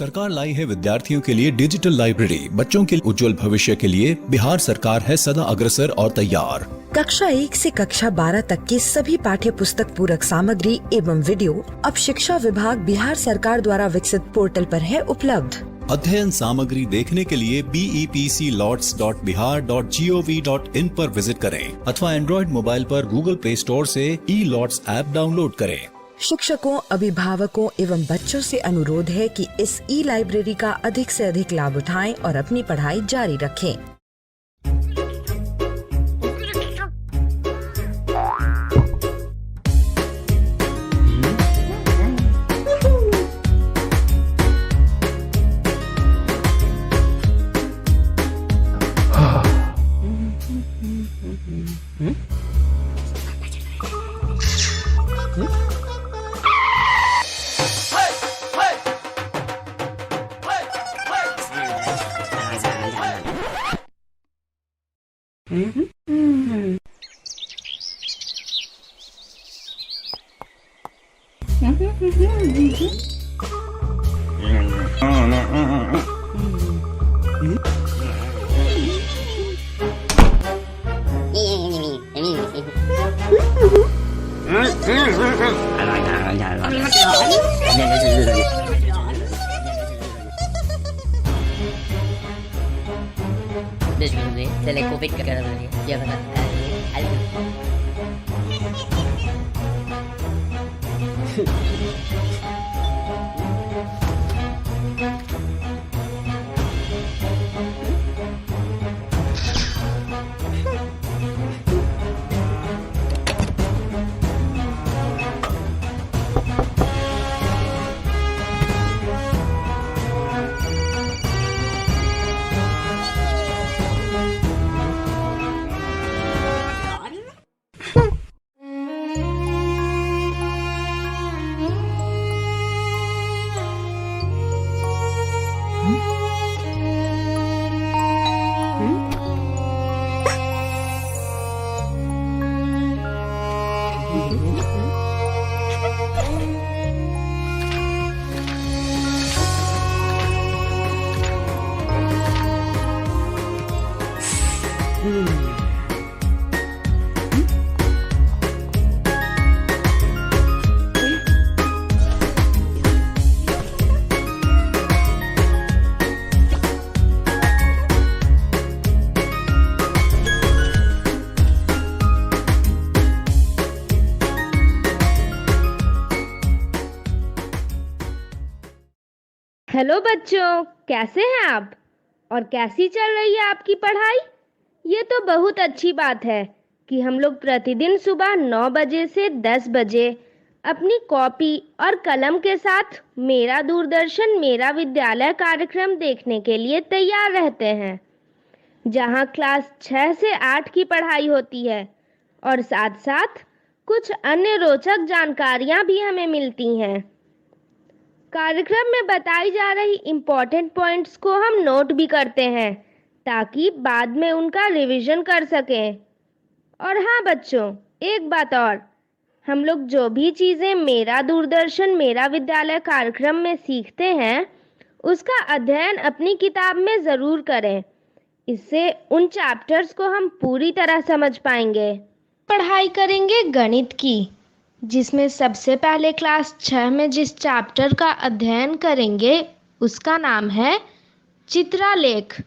सरकार लाई है विद्यार्थियों के लिए डिजिटल लाइब्रेरी। बच्चों के उज्जवल भविष्य के लिए बिहार सरकार है सदा अग्रसर और तैयार। कक्षा 1 से कक्षा 12 तक की सभी पाठ्य पुस्तक पूरक सामग्री एवं वीडियो अब शिक्षा विभाग बिहार सरकार द्वारा विकसित पोर्टल पर है उपलब्ध। अध्ययन सामग्री देखने के लिए BEPCLots.bihar.gov.in पर विजिट करें अथवा एंड्रॉइड मोबाइल पर गूगल प्ले स्टोर से E-Lots ऐप डाउनलोड करें। शिक्षकों, अभिभावकों एवं बच्चों से अनुरोध है कि इस लाइब्रेरी का अधिक से अधिक लाभ उठाएं और अपनी पढ़ाई जारी रखें। Se le COVID ka na niya. Diyan na. Hello बच्चों, कैसे हैं आप और कैसी चल रही है आपकी पढ़ाई। ये तो बहुत अच्छी बात है कि हम लोग प्रतिदिन सुबह 9 बजे से 10 बजे अपनी कॉपी और कलम के साथ मेरा दूरदर्शन मेरा विद्यालय कार्यक्रम देखने के लिए तैयार रहते हैं, जहां क्लास 6 से 8 की पढ़ाई होती है और साथ साथ कुछ अन्य रोचक जानकारियां भी हमें मिलती हैं। कार्यक्रम में बताई जा रही इम्पोर्टेंट पॉइंट्स को हम नोट भी करते हैं ताकि बाद में उनका रिवीजन कर सकें। और हाँ बच्चों, एक बात और, हम लोग जो भी चीज़ें मेरा दूरदर्शन मेरा विद्यालय कार्यक्रम में सीखते हैं उसका अध्ययन अपनी किताब में ज़रूर करें। इससे उन चैप्टर्स को हम पूरी तरह समझ पाएंगे। पढ़ाई करेंगे गणित की, जिसमें सबसे पहले क्लास 6 में जिस चैप्टर का अध्ययन करेंगे उसका नाम है चित्रालेख।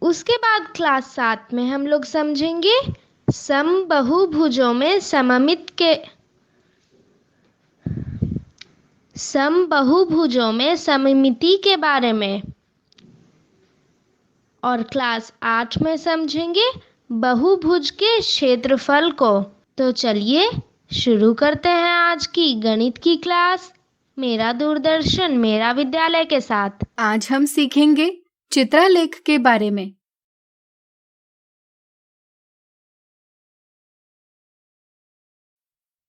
उसके बाद क्लास 7 में हम लोग समझेंगे समबाहुभुजों में सममिति के बारे में, और क्लास 8 में समझेंगे बहुभुज के क्षेत्रफल को। तो चलिए शुरू करते हैं आज की गणित की क्लास मेरा दूरदर्शन मेरा विद्यालय के साथ। आज हम सीखेंगे चित्रालेख के बारे में।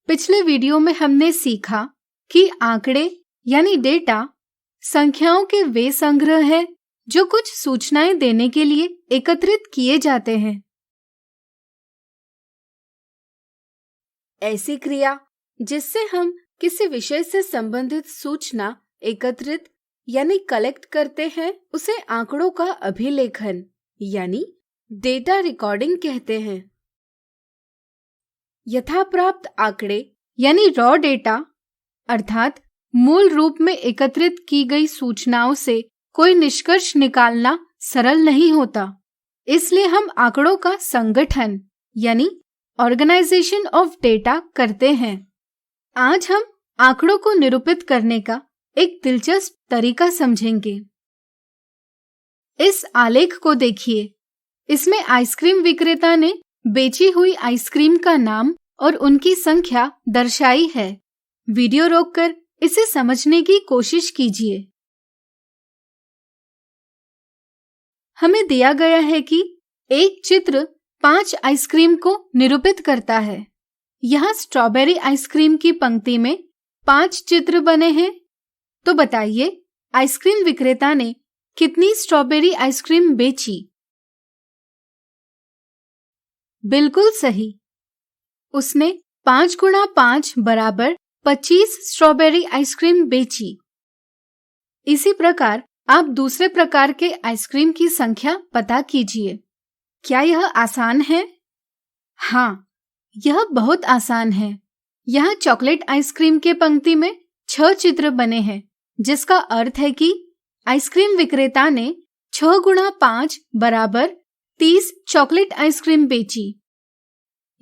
पिछले वीडियो में हमने सीखा कि आंकड़े यानी डेटा संख्याओं के वे संग्रह है जो कुछ सूचनाएं देने के लिए एकत्रित किए जाते हैं। ऐसी क्रिया जिससे हम किसी विषय से संबंधित सूचना एकत्रित यानी कलेक्ट करते हैं उसे आंकड़ों का अभिलेखन यानी डेटा रिकॉर्डिंग कहते हैं। यथाप्राप्त आंकड़े यानी रॉ डेटा अर्थात मूल रूप में एकत्रित की गई सूचनाओं से कोई निष्कर्ष निकालना सरल नहीं होता, इसलिए हम आंकड़ों का संगठन यानी ऑर्गेनाइजेशन ऑफ डेटा करते हैं। आज हम आंकड़ों को निरूपित करने का एक दिलचस्प तरीका समझेंगे। इस आलेख को देखिए। इसमें आइसक्रीम विक्रेता ने बेची हुई आइसक्रीम का नाम और उनकी संख्या दर्शाई है। वीडियो रोककर इसे समझने की कोशिश कीजिए। हमें दिया गया है कि एक चित्र 5 आइसक्रीम को निरूपित करता है। यहाँ स्ट्रॉबेरी आइसक्रीम की पंक्ति में 5 चित्र बने हैं। तो बताइए आइसक्रीम विक्रेता ने कितनी स्ट्रॉबेरी आइसक्रीम बेची? बिल्कुल सही, उसने 5 गुणा 5 बराबर 25 स्ट्रॉबेरी आइसक्रीम बेची। इसी प्रकार आप दूसरे प्रकार के आइसक्रीम की संख्या पता कीजिए। क्या यह आसान है? हाँ, यह बहुत आसान है। यहाँ चॉकलेट आइसक्रीम के पंक्ति में 6 चित्र बने हैं, जिसका अर्थ है कि आइसक्रीम विक्रेता ने 6 गुणा 5 बराबर 30 चॉकलेट आइसक्रीम बेची।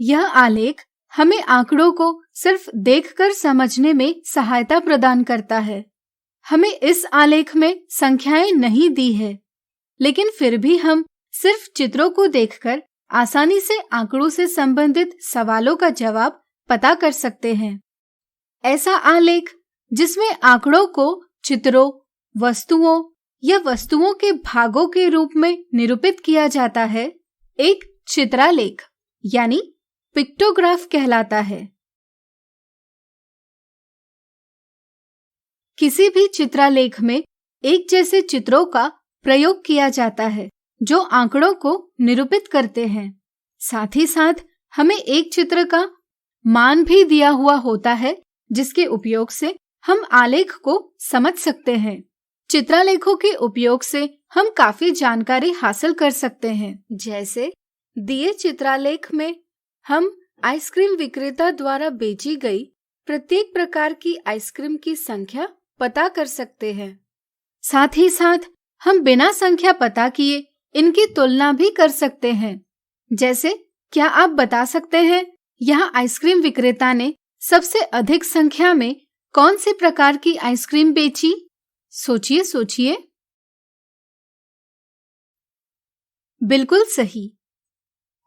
यह आलेख हमें आंकड़ों को सिर्फ देखकर समझने में सहायता प्रदान करता है। हमें इस आलेख में संख्याएं नहीं दी है, लेकिन फिर भी हम सिर्फ चित्रों को देखकर आसानी से आंकड़ों से संबंधित सवालों का जवाब पता कर सकते हैं। ऐसा आलेख जिसमें आंकड़ों को चित्रों, वस्तुओं या वस्तुओं के भागों के रूप में निरूपित किया जाता है, एक चित्रालेख यानी पिक्टोग्राफ कहलाता है। किसी भी चित्रालेख में एक जैसे चित्रों का प्रयोग किया जाता है जो आंकड़ों को निरूपित करते हैं। साथ ही साथ हमें एक चित्र का मान भी दिया हुआ होता है, जिसके उपयोग से हम आलेख को समझ सकते हैं। चित्रालेखों के उपयोग से हम काफी जानकारी हासिल कर सकते हैं। जैसे दिए चित्रालेख में हम आइसक्रीम विक्रेता द्वारा बेची गई प्रत्येक प्रकार की आइसक्रीम की संख्या पता कर सकते हैं। साथ ही साथ हम बिना संख्या पता किए इनकी तुलना भी कर सकते हैं। जैसे क्या आप बता सकते हैं यहाँ आइसक्रीम विक्रेता ने सबसे अधिक संख्या में कौन सी प्रकार की आइसक्रीम बेची? सोचिए सोचिए। बिल्कुल सही।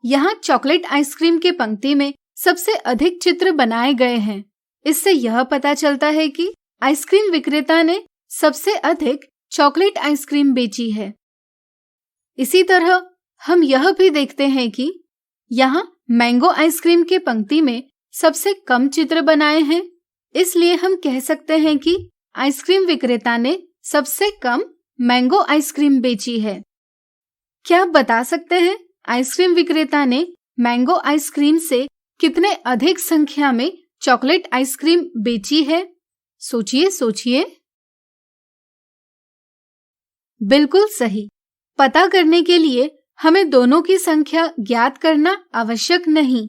यहाँ चॉकलेट आइसक्रीम के पंक्ति में सबसे अधिक चित्र बनाए गए हैं। इससे यह पता चलता है कि आइसक्रीम विक्रेता ने सबसे अधिक चॉकलेट आइसक्रीम बेची है। इसी तरह हम यह भी देखते हैं कि यहाँ मैंगो आइसक्रीम के पंक्ति में सबसे कम चित्र बनाए हैं। इसलिए हम कह सकते हैं कि आइसक्रीम विक्रेता ने सबसे कम मैंगो आइसक्रीम बेची है। क्या आप बता सकते हैं आइसक्रीम विक्रेता ने मैंगो आइसक्रीम से कितने अधिक संख्या में चॉकलेट आइसक्रीम बेची है? सोचिए सोचिए। बिल्कुल सही। पता करने के लिए हमें दोनों की संख्या ज्ञात करना आवश्यक नहीं।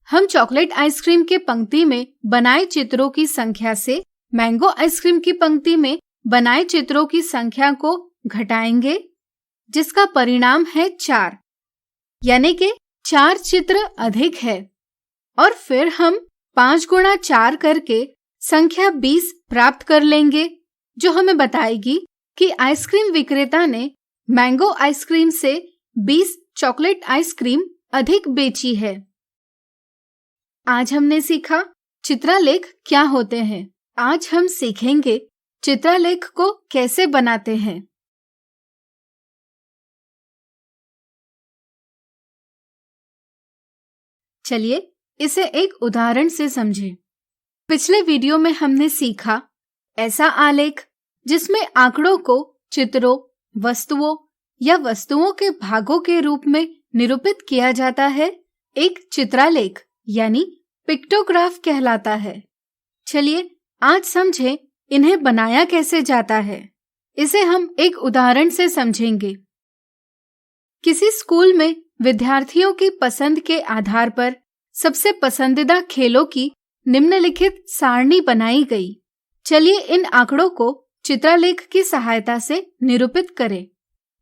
हम चॉकलेट आइसक्रीम के पंक्ति में बनाए चित्रों की संख्या से मैंगो आइसक्रीम की पंक्ति में बनाए चित्रों की संख्या को घटाएंगे, जिसका परिणाम है 4, यानी कि 4 चित्र अधिक है। और फिर हम 5 गुणा 4 करके संख्या 20 प्राप्त कर लेंगे, जो हमें बताएगी कि आइसक्रीम विक्रेता ने मैंगो आइसक्रीम से 20 चॉकलेट आइसक्रीम अधिक बेची है। आज हमने सीखा चित्रालेख क्या होते हैं। आज हम सीखेंगे चित्रालेख को कैसे बनाते हैं। चलिए इसे एक उदाहरण से समझें। पिछले वीडियो में हमने सीखा ऐसा आलेख जिसमें आंकड़ों को चित्रों, वस्तुओं या वस्तुओं के भागों के रूप में निरूपित किया जाता है, एक चित्रालेख यानी पिक्टोग्राफ कहलाता है। चलिए आज समझें इन्हें बनाया कैसे जाता है। इसे हम एक उदाहरण से समझेंगे। किसी स्कूल में विद्यार्थियों की पसंद के आधार पर सबसे पसंदीदा खेलों की निम्नलिखित सारणी बनाई गई। चलिए इन आंकड़ों को चित्रलेख की सहायता से निरूपित करें।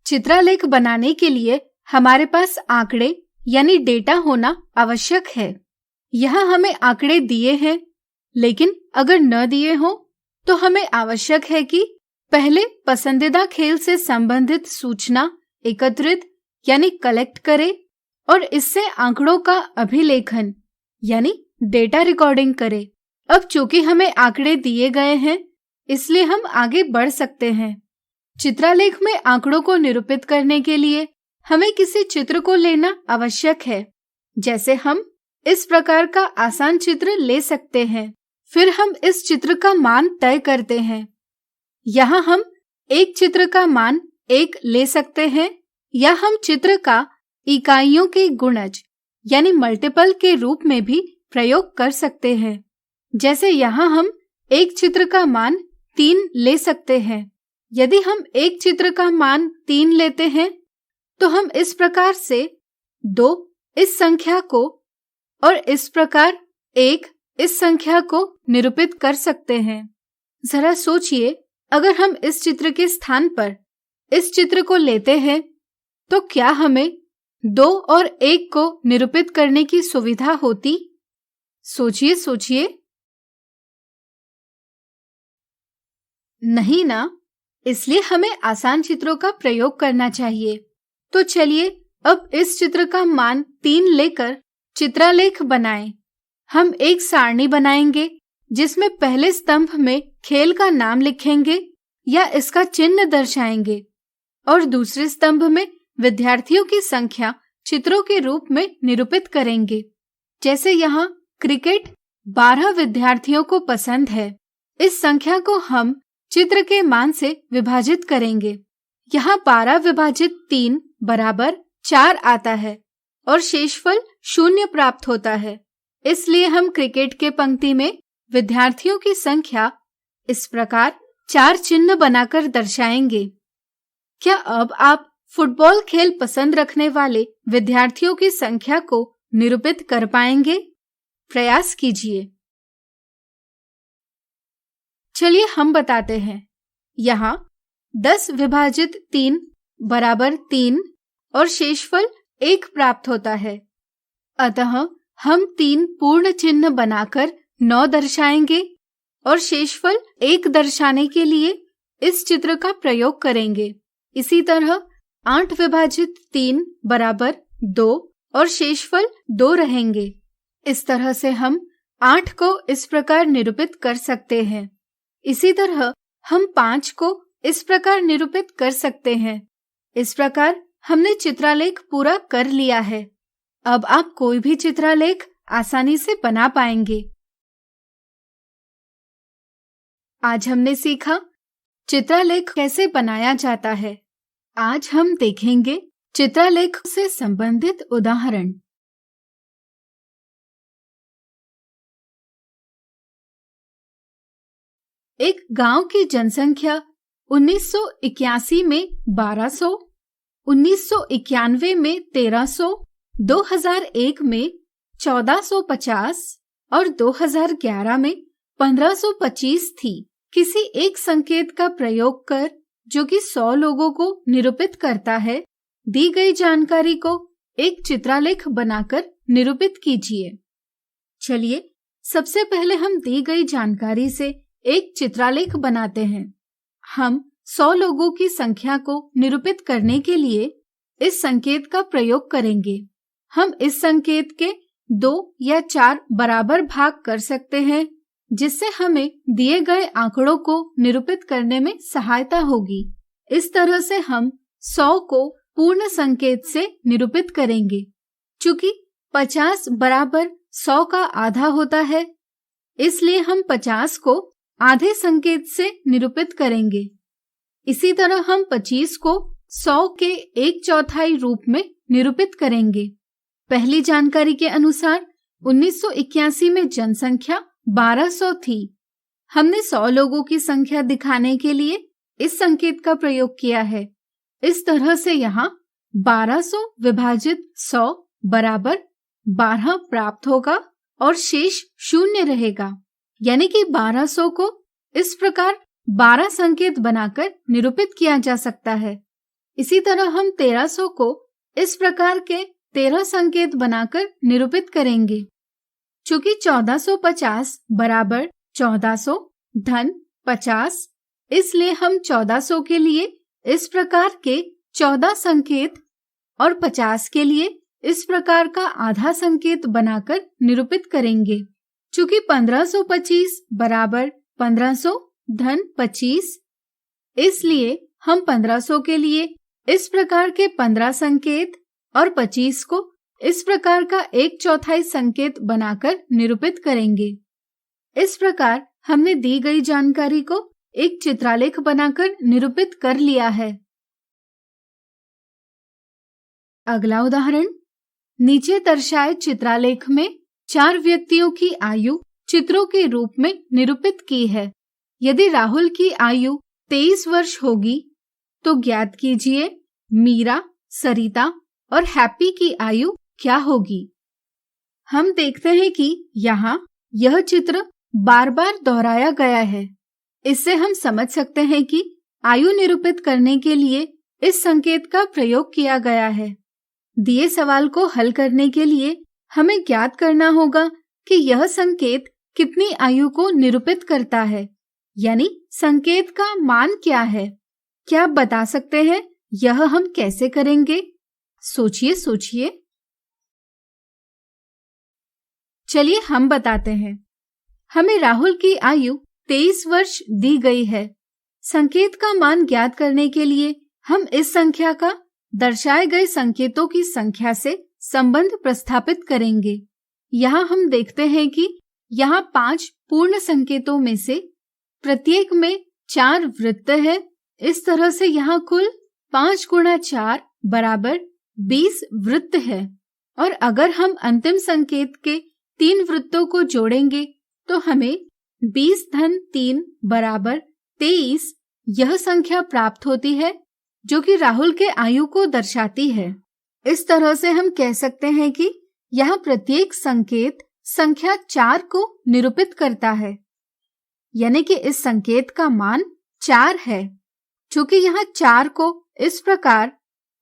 चित्रलेख बनाने के लिए हमारे पास आंकड़े यानी डेटा होना आवश्यक है। यहाँ हमें आंकड़े दिए हैं, लेकिन अगर न दिए हो तो हमें आवश्यक है कि पहले पसंदीदा खेल से संबंधित सूचना एकत्रित यानी कलेक्ट करें और इससे आंकड़ों का अभिलेखन यानी डेटा रिकॉर्डिंग करें। अब चूंकि हमें आंकड़े दिए गए हैं, इसलिए हम आगे बढ़ सकते हैं। चित्रलेख में आंकड़ों को निरूपित करने के लिए हमें किसी चित्र को लेना आवश्यक है। जैसे हम इस प्रकार का आसान चित्र ले सकते हैं। फिर हम इस चित्र का मान तय करते हैं। यहाँ हम एक चित्र का मान 1 ले सकते हैं, या हम चित्र का इकाइयों के गुणज यानी मल्टीपल के रूप में भी प्रयोग कर सकते हैं। जैसे यहाँ हम एक चित्र का मान 3 ले सकते हैं। यदि हम एक चित्र का मान 3 लेते हैं तो हम इस प्रकार से 2 इस संख्या को और इस प्रकार 1 इस संख्या को निरूपित कर सकते हैं। जरा सोचिए, अगर हम इस चित्र के स्थान पर इस चित्र को लेते हैं तो क्या हमें 2 और 1 को निरूपित करने की सुविधा होती? सोचिए सोचिए। नहीं ना, इसलिए हमें आसान चित्रों का प्रयोग करना चाहिए। तो चलिए अब इस चित्र का मान 3 लेकर चित्रलेख बनाएं। हम एक सारणी बनाएंगे जिसमें पहले स्तंभ में खेल का नाम लिखेंगे या इसका चिन्ह दर्शाएंगे और दूसरे स्तंभ में विद्यार्थियों की संख्या चित्रों के रूप में निरूपित करेंगे। जैसे यहाँ क्रिकेट 12 विद्यार्थियों को पसंद है। इस संख्या को हम चित्र के मान से विभाजित करेंगे। यहाँ 12 विभाजित 3 बराबर 4 आता है और शेषफल 0 प्राप्त होता है। इसलिए हम क्रिकेट के पंक्ति में विद्यार्थियों की संख्या इस प्रकार 4 चिन्ह बनाकर दर्शाएंगे। क्या अब आप फुटबॉल खेल पसंद रखने वाले विद्यार्थियों की संख्या को निरूपित कर पाएंगे? प्रयास कीजिए। चलिए हम बताते हैं। यहाँ 10 विभाजित 3 बराबर 3 और शेषफल 1 प्राप्त होता है। अतः हम 3 पूर्ण चिन्ह बनाकर 9 दर्शाएंगे और शेषफल 1 दर्शाने के लिए इस चित्र का प्रयोग करेंगे। इसी तरह 8 विभाजित 3 बराबर 2 और शेषफल 2 रहेंगे। इस तरह से हम 8 को इस प्रकार निरूपित कर सकते हैं। इसी तरह हम 5 को इस प्रकार निरूपित कर सकते हैं। इस प्रकार हमने चित्रलेख पूरा कर लिया है। अब आप कोई भी चित्रलेख आसानी से बना पाएंगे। आज हमने सीखा चित्रलेख कैसे बनाया जाता है। आज हम देखेंगे चित्रलेख से संबंधित उदाहरण। एक गांव की जनसंख्या 1981 में 1200, 1991 में 1300, 2001 में 1450 और 2011 में 1525 थी। किसी एक संकेत का प्रयोग कर जो कि 100 लोगों को निरूपित करता है, दी गई जानकारी को एक चित्रलेख बनाकर निरूपित कीजिए। चलिए सबसे पहले हम दी गई जानकारी से एक चित्रलेख बनाते हैं। हम 100 लोगों की संख्या को निरूपित करने के लिए इस संकेत का प्रयोग करेंगे। हम इस संकेत के 2 या 4 बराबर भाग कर सकते हैं, जिससे हमें दिए गए आंकड़ों को निरूपित करने में सहायता होगी। इस तरह से हम 100 को पूर्ण संकेत से निरूपित करेंगे। चूंकि 50 बराबर 100 का आधा होता है, इसलिए हम 50 को आधे संकेत से निरूपित करेंगे। इसी तरह हम 25 को 100 के 1/4 रूप में निरूपित करेंगे। पहली जानकारी के अनुसार 1981 में जनसंख्या 1200 थी। हमने 100 लोगों की संख्या दिखाने के लिए इस संकेत का प्रयोग किया है। इस तरह से यहाँ 1200 विभाजित 100 बराबर 12 प्राप्त होगा और शेष 0 रहेगा। यानी कि 1200 को इस प्रकार 12 संकेत बनाकर निरूपित किया जा सकता है। इसी तरह हम 1300 को इस प्रकार के 13 संकेत बनाकर निरूपित करेंगे। चूंकि 1450 बराबर 1400 धन 50, इसलिए हम 1400 के लिए इस प्रकार के 14 संकेत और 50 के लिए इस प्रकार का आधा संकेत बनाकर निरूपित करेंगे। चूंकि 1525 बराबर 1500 धन 25, इसलिए हम 1500 के लिए इस प्रकार के 15 संकेत और 25 को इस प्रकार का 1/4 संकेत बनाकर निरूपित करेंगे। इस प्रकार हमने दी गई जानकारी को एक चित्रालेख बनाकर निरूपित कर लिया है। अगला उदाहरण, नीचे दर्शाए चित्रालेख में 4 व्यक्तियों की आयु चित्रों के रूप में निरूपित की है। यदि राहुल की आयु 23 वर्ष होगी तो ज्ञात कीजिए मीरा, सरिता और हैप्पी की आयु क्या होगी। हम देखते हैं कि यहाँ यह चित्र बार बार दोहराया गया है। इससे हम समझ सकते हैं कि आयु निरूपित करने के लिए इस संकेत का प्रयोग किया गया है। दिए सवाल को हल करने के लिए हमें ज्ञात करना होगा कि यह संकेत कितनी आयु को निरूपित करता है, यानी संकेत का मान क्या है। क्या आप बता सकते हैं यह हम कैसे करेंगे? सोचिए। चलिए हम बताते हैं। हमें राहुल की आयु 23 वर्ष दी गई है। संकेत का मान ज्ञात करने के लिए हम इस संख्या का दर्शाए गए संकेतों की संख्या से संबंध प्रस्थापित करेंगे। यहाँ हम देखते हैं कि यहाँ 5 पूर्ण संकेतों में से प्रत्येक में 4 वृत्त है। इस तरह से यहाँ कुल 5 गुणा 4 बराबर 20 वृत्त है। और अगर हम अंतिम संकेत के 3 वृत्तों को जोड़ेंगे तो हमें 20 धन 3 बराबर 23 यह संख्या प्राप्त होती है, जो कि राहुल के आयु को दर्शाती है। इस तरह से हम कह सकते हैं कि यहाँ प्रत्येक संकेत संख्या 4 को निरूपित करता है, यानी कि इस संकेत का मान 4 है। चूंकि यहाँ 4 को इस प्रकार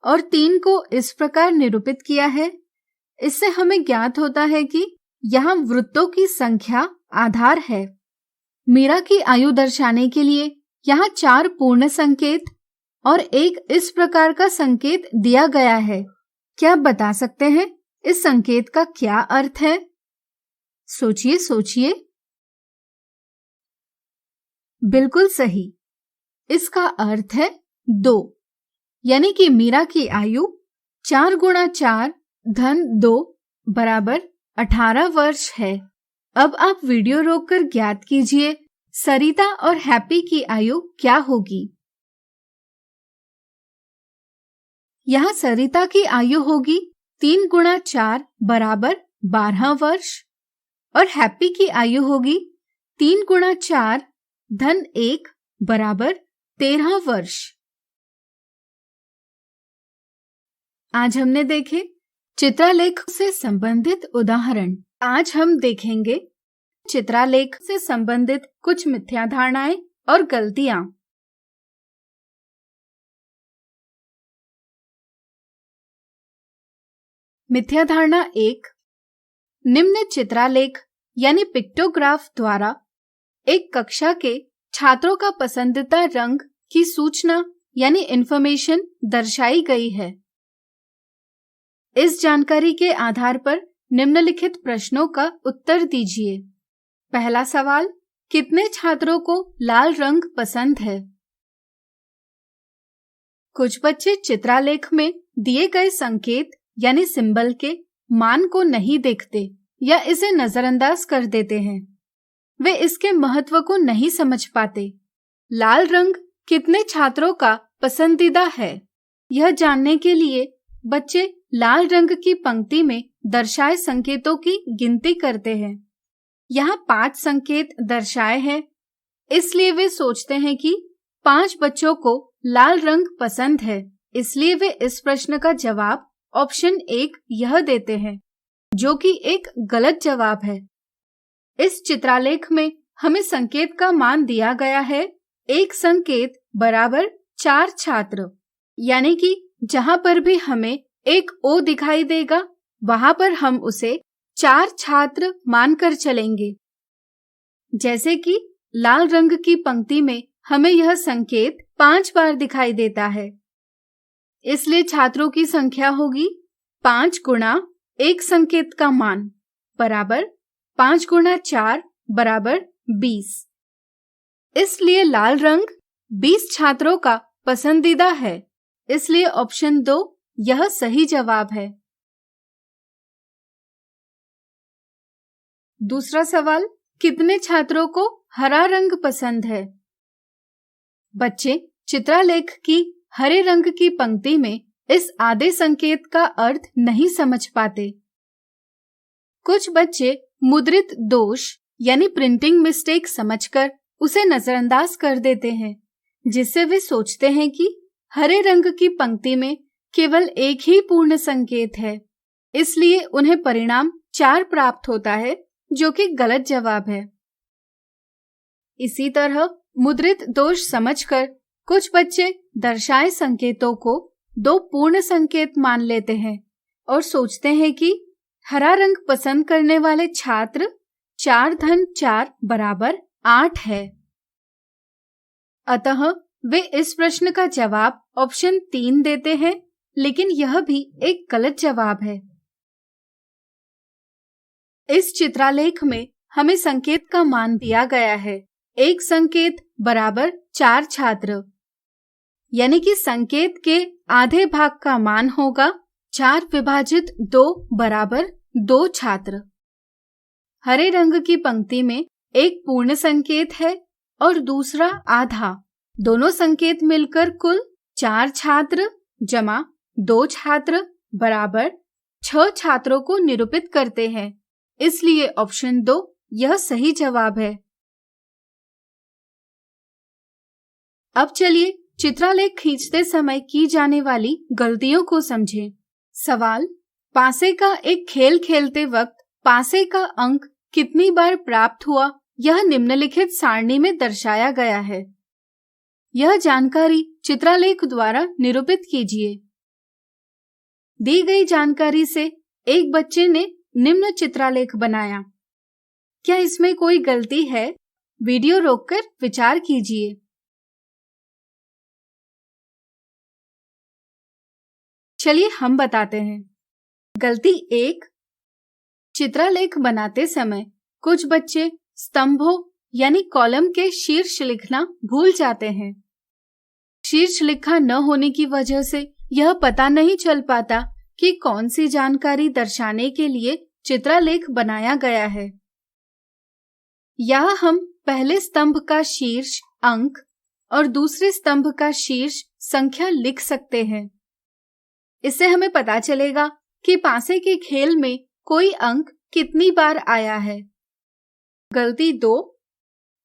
और 3 को इस प्रकार निरूपित किया है, इससे हमें ज्ञात होता है कि यहाँ वृत्तों की संख्या आधार है। मीरा की आयु दर्शाने के लिए यहाँ 4 पूर्ण संकेत और एक इस प्रकार का संकेत दिया गया है। क्या आप बता सकते हैं इस संकेत का क्या अर्थ है? सोचिए। बिल्कुल सही, इसका अर्थ है 2, यानी कि मीरा की आयु 4 गुणा 4 धन 2 बराबर 18 वर्ष है। अब आप वीडियो रोककर ज्ञात कीजिए सरिता और हैप्पी की आयु क्या होगी। यहाँ सरिता की आयु होगी 3 गुणा 4 बराबर 12 वर्ष और हैप्पी की आयु होगी 3 गुणा 4 धन 1 बराबर 13 वर्ष। आज हमने देखे चित्रालेख से संबंधित उदाहरण। आज हम देखेंगे चित्रालेख से संबंधित कुछ मिथ्या धारणाएं और गलतियां। मिथ्या धारणा 1, निम्न चित्रालेख यानी पिक्टोग्राफ द्वारा एक कक्षा के छात्रों का पसंदीदा रंग की सूचना यानी इंफॉर्मेशन दर्शाई गई है। इस जानकारी के आधार पर निम्नलिखित प्रश्नों का उत्तर दीजिए। पहला सवाल, कितने छात्रों को लाल रंग पसंद है? कुछ बच्चे चित्रालेख में दिए गए संकेत यानी सिंबल के मान को नहीं देखते या इसे नजरअंदाज कर देते हैं। वे इसके महत्व को नहीं समझ पाते। लाल रंग कितने छात्रों का पसंदीदा है, यह जानने के लिए बच्चे लाल रंग की पंक्ति में दर्शाए संकेतों की गिनती करते हैं। यहाँ 5 संकेत दर्शाए हैं, इसलिए वे सोचते हैं कि 5 बच्चों को लाल रंग पसंद है, इसलिए वे इस प्रश्न का जवाब ऑप्शन 1 यह देते हैं, जो कि एक गलत जवाब है। इस चित्रालेख में हमें संकेत का मान दिया गया है 1 संकेत बराबर 4 छात्र, यानी कि जहाँ पर भी हमें एक O दिखाई देगा वहाँ पर हम उसे 4 छात्र मानकर चलेंगे। जैसे कि लाल रंग की पंक्ति में हमें यह संकेत 5 बार दिखाई देता है, इसलिए छात्रों की संख्या होगी 5 गुणा 1 संकेत का मान बराबर 5 गुणा 4 बराबर 20। इसलिए लाल रंग 20 छात्रों का पसंदीदा है, इसलिए ऑप्शन 2 यह सही जवाब है। दूसरा सवाल, कितने छात्रों को हरा रंग पसंद है? बच्चे चित्रालेख की हरे रंग की पंक्ति में इस आधे संकेत का अर्थ नहीं समझ पाते। कुछ बच्चे मुद्रित दोष यानी प्रिंटिंग मिस्टेक समझकर उसे नजरअंदाज कर देते हैं, जिससे वे सोचते हैं कि हरे रंग की पंक्ति में केवल एक ही पूर्ण संकेत है, इसलिए उन्हें परिणाम 4 प्राप्त होता है, जो कि गलत जवाब है। इसी तरह मुद्रित दोष समझकर कुछ बच्चे दर्शाए संकेतों को 2 पूर्ण संकेत मान लेते हैं और सोचते हैं कि हरा रंग पसंद करने वाले छात्र 4 धन 4 बराबर 8 है। अतः वे इस प्रश्न का जवाब ऑप्शन 3 देते हैं, लेकिन यह भी एक गलत जवाब है। इस चित्रालेख में हमें संकेत का मान दिया गया है 1 संकेत बराबर 4 छात्र, यानी कि संकेत के आधे भाग का मान होगा 4 विभाजित 2 बराबर 2 छात्र। हरे रंग की पंक्ति में एक पूर्ण संकेत है और दूसरा आधा, दोनों संकेत मिलकर कुल 4 छात्र जमा 2 छात्र बराबर 6 छात्रों को निरूपित करते हैं, इसलिए ऑप्शन 2 यह सही जवाब है। अब चलिए चित्रालेख खींचते समय की जाने वाली गलतियों को समझें। सवाल, पासे का एक खेल खेलते वक्त पासे का अंक कितनी बार प्राप्त हुआ, यह निम्नलिखित सारणी में दर्शाया गया है। यह जानकारी चित्रालेख द्वारा निरूपित कीजिए। दी गई जानकारी से एक बच्चे ने निम्न चित्रालेख बनाया। क्या इसमें कोई गलती है? वीडियो रोककर विचार कीजिए। चलिए हम बताते हैं। गलती 1, चित्रालेख बनाते समय कुछ बच्चे स्तंभों यानी कॉलम के शीर्ष लिखना भूल जाते हैं। शीर्ष लिखा न होने की वजह से यह पता नहीं चल पाता कि कौन सी जानकारी दर्शाने के लिए चित्रालेख बनाया गया है। यहाँ हम पहले स्तंभ का शीर्ष अंक और दूसरे स्तंभ का शीर्ष संख्या लिख सकते हैं। इससे हमें पता चलेगा कि पासे के खेल में कोई अंक कितनी बार आया है। गलती 2,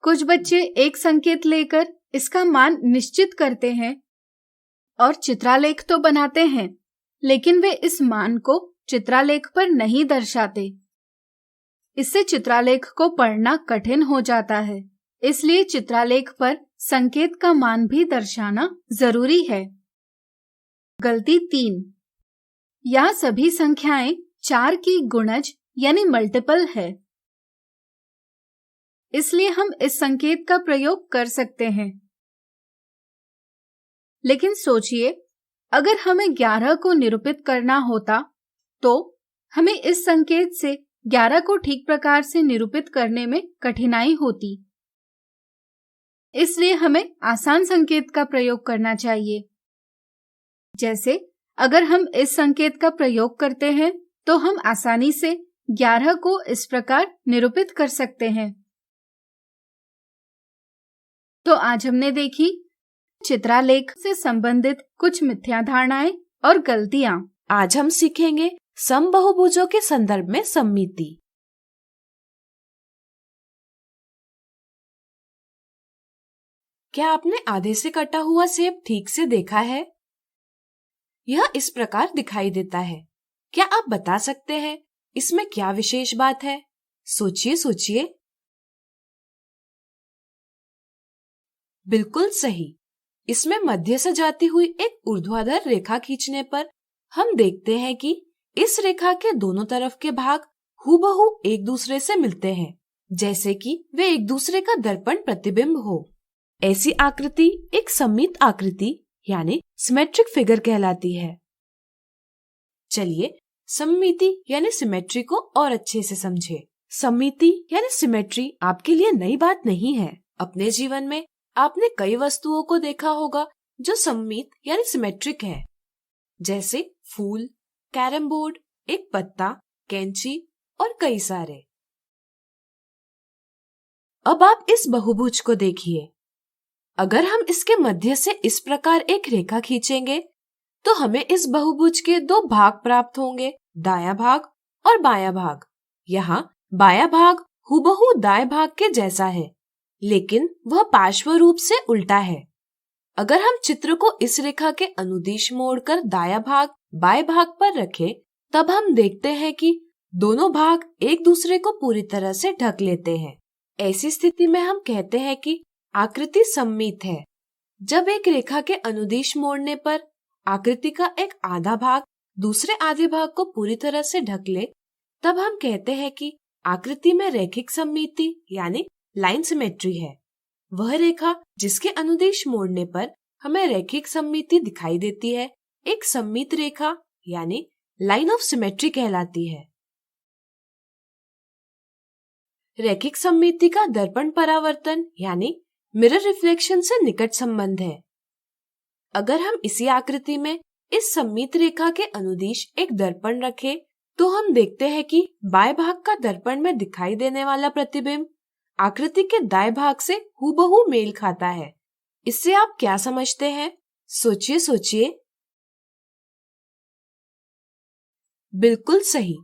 कुछ बच्चे एक संकेत लेकर इसका मान निश्चित करते हैं और चित्रालेख तो बनाते हैं, लेकिन वे इस मान को चित्रालेख पर नहीं दर्शाते। इससे चित्रालेख को पढ़ना कठिन हो जाता है, इसलिए चित्रालेख पर संकेत का मान भी दर्शाना जरूरी है। गलती 3, यहाँ सभी संख्याएं 4 की गुणज यानी मल्टीपल है, इसलिए हम इस संकेत का प्रयोग कर सकते हैं। लेकिन सोचिए, अगर हमें 11 को निरूपित करना होता तो हमें इस संकेत से 11 को ठीक प्रकार से निरूपित करने में कठिनाई होती। इसलिए हमें आसान संकेत का प्रयोग करना चाहिए। जैसे अगर हम इस संकेत का प्रयोग करते हैं तो हम आसानी से 11 को इस प्रकार निरूपित कर सकते हैं। तो आज हमने देखी चित्रालेख से संबंधित कुछ मिथ्या धारणाएं और गलतियां। आज हम सीखेंगे समबहुभुजों के संदर्भ में सममिति। क्या आपने आधे से कटा हुआ सेब ठीक से देखा है? यह इस प्रकार दिखाई देता है। क्या आप बता सकते हैं इसमें क्या विशेष बात है? सोचिए सोचिए। बिल्कुल सही। इसमें मध्य से जाती हुई एक ऊर्ध्वाधर रेखा खींचने पर हम देखते हैं कि इस रेखा के दोनों तरफ के भाग हूबहू एक दूसरे से मिलते हैं, जैसे कि वे एक दूसरे का दर्पण प्रतिबिंब हो। ऐसी आकृति एक सममित आकृति यानी सिमेट्रिक फिगर कहलाती है। चलिए सममिति यानी सिमेट्री को और अच्छे से समझे। सममिति यानी सिमेट्री आपके लिए नई बात नहीं है। अपने जीवन में आपने कई वस्तुओं को देखा होगा जो सममित यानी सिमेट्रिक है, जैसे फूल, कैरम बोर्ड, एक पत्ता, कैंची और कई सारे। अब आप इस बहुभुज को देखिए। अगर हम इसके मध्य से इस प्रकार एक रेखा खींचेंगे तो हमें इस बहुभुज के दो भाग प्राप्त होंगे, दायां भाग और बायां भाग। यहाँ बायां भाग हूबहू दाएं भाग के जैसा है, लेकिन वह पार्श्व रूप से उल्टा है। अगर हम चित्र को इस रेखा के अनुदिश मोड़कर दायां भाग बाएं भाग पर रखें, तब हम देखते हैं कि दोनों भाग एक दूसरे को पूरी तरह से ढक लेते हैं। ऐसी स्थिति में हम कहते हैं कि आकृति सममित है। जब एक रेखा के अनुदिश मोड़ने पर आकृति का एक आधा भाग दूसरे आधे भाग को पूरी तरह से ढक ले, तब हम कहते हैं कि आकृति में रैखिक सममिति यानी लाइन सिमेट्री है। वह रेखा जिसके अनुदिश मोड़ने पर हमें रैखिक सममिति दिखाई देती है, एक सममित रेखा यानी लाइन ऑफ सिमेट्री कहलाती है। रैखिक सममिति का दर्पण परावर्तन यानी मिरर रिफ्लेक्शन से निकट संबंध है। अगर हम इसी आकृति में इस सममित रेखा के अनुदिश एक दर्पण रखें, तो हम देखते हैं कि बाएं भाग का दर्पण में दिखाई देने वाला प्रतिबिंब आकृति के दाएं भाग से हूबहू मेल खाता है। इससे आप क्या समझते हैं? सोचिए सोचिए। बिल्कुल सही।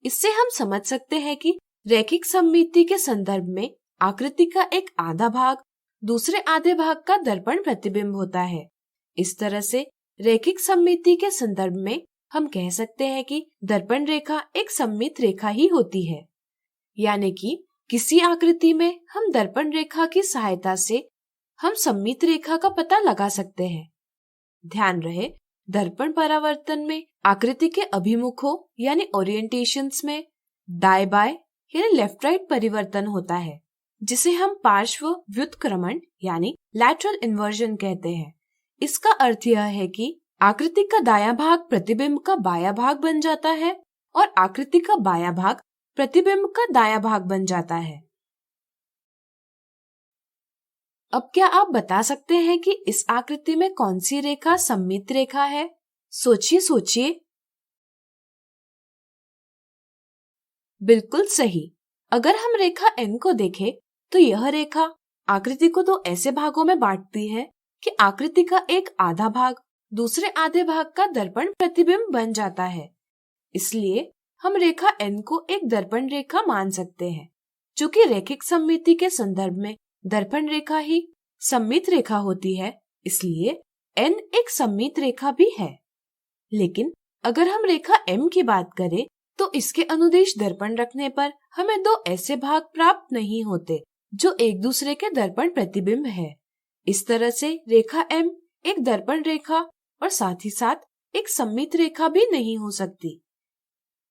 इससे हम समझ सकते हैं कि रैखिक सममिति के संदर्भ में आकृति का एक आधा भाग दूसरे आधे भाग का दर्पण प्रतिबिंब होता है। इस तरह से रैखिक सममिति के संदर्भ में हम कह सकते हैं कि दर्पण रेखा एक सममित रेखा ही होती है। यानी कि किसी आकृति में हम दर्पण रेखा की सहायता से हम सममित रेखा का पता लगा सकते हैं। ध्यान रहे, दर्पण परावर्तन में आकृति के अभिमुखों यानी ओरिएंटेशंस में दाएं बाएं यानी लेफ्ट राइट परिवर्तन होता है, जिसे हम पार्श्व व्युत्क्रमण यानी लैटरल इन्वर्जन कहते हैं। इसका अर्थ यह है कि आकृति का दायां भाग प्रतिबिंब का बायां भाग बन जाता है और आकृति का बायां भाग प्रतिबिंब का दायां भाग बन जाता है। अब क्या आप बता सकते हैं कि इस आकृति में कौन सी रेखा सममित रेखा है? सोचिए सोचिए। बिल्कुल सही। अगर हम रेखा N को देखें, तो यह रेखा आकृति को दो ऐसे भागों में बांटती है कि आकृति का एक आधा भाग दूसरे आधे भाग का दर्पण प्रतिबिंब बन जाता है। इसलिए हम रेखा N को एक दर्पण रेखा मान सकते हैं। चूंकि रैखिक सममिति के संदर्भ में दर्पण रेखा ही सममित रेखा होती है, इसलिए N एक सममित रेखा भी है। लेकिन अगर हम रेखा M की बात करें, तो इसके अनुदिश दर्पण रखने पर हमें दो ऐसे भाग प्राप्त नहीं होते जो एक दूसरे के दर्पण प्रतिबिंब है। इस तरह से रेखा M एक दर्पण रेखा और साथ ही साथ एक सममित रेखा भी नहीं हो सकती।